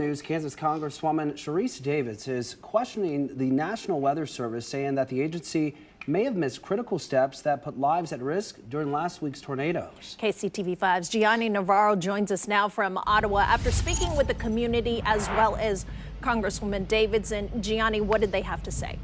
News, Kansas Congresswoman Sharice Davids is questioning the National Weather Service, saying that the agency may have missed critical steps that put lives at risk during last week's tornadoes. KCTV5's Gianni Navarro joins us now from Ottawa after speaking with the community as well as Congresswoman Davids. And Gianni, what did they have to say?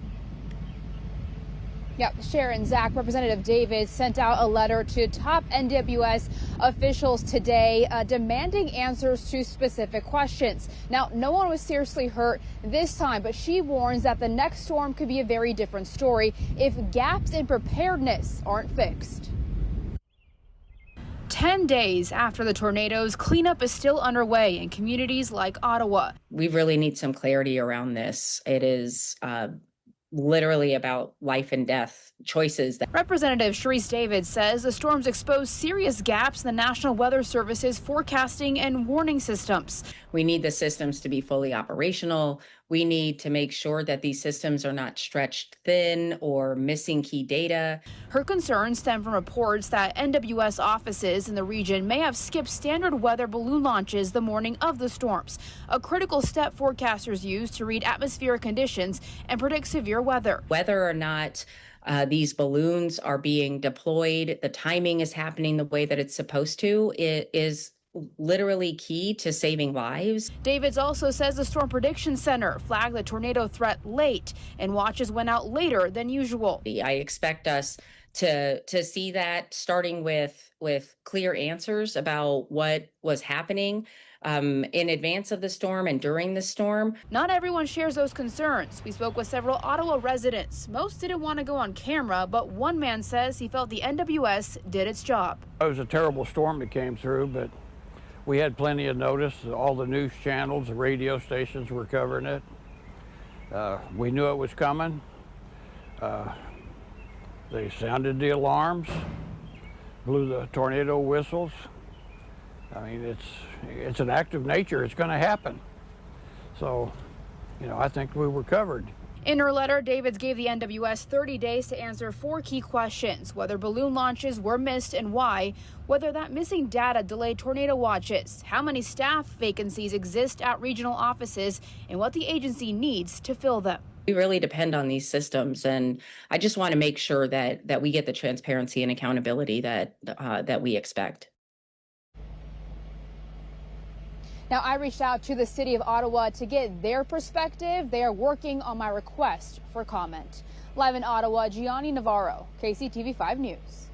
Yep, Sharon, Zach, Representative Davids sent out a letter to top NWS officials today demanding answers to specific questions. Now, no one was seriously hurt this time, but she warns that the next storm could be a very different story if gaps in preparedness aren't fixed. 10 days after the tornadoes, cleanup is still underway in communities like Ottawa. We really need some clarity around this. It is literally about life and death choices. Representative Sharice Davids says the storms exposed serious gaps in the National Weather Service's forecasting and warning systems. We need the systems to be fully operational. We need to make sure that these systems are not stretched thin or missing key data. Her concerns stem from reports that NWS offices in the region may have skipped standard weather balloon launches the morning of the storms, a critical step forecasters use to read atmospheric conditions and predict severe weather. Whether or not these balloons are being deployed, the timing is happening the way that it's supposed to, it is literally key to saving lives. Davids also says the Storm Prediction Center flagged the tornado threat late and watches went out later than usual. I expect us to see that starting with clear answers about what was happening in advance of the storm and during the storm. Not everyone shares those concerns. We spoke with several Ottawa residents. Most didn't want to go on camera, but one man says he felt the NWS did its job. It was a terrible storm that came through, but we had plenty of notice. All the news channels, the radio stations were covering it. We knew it was coming. They sounded the alarms, blew the tornado whistles. I mean, it's an act of nature. It's going to happen. So, I think we were covered. In her letter, Davids gave the NWS 30 days to answer 4 key questions: whether balloon launches were missed and why, whether that missing data delayed tornado watches, how many staff vacancies exist at regional offices, and what the agency needs to fill them. We really depend on these systems, and I just want to make sure that we get the transparency and accountability that we expect. Now, I reached out to the city of Ottawa to get their perspective. They are working on my request for comment. Live in Ottawa, Gianni Navarro, KCTV5 News.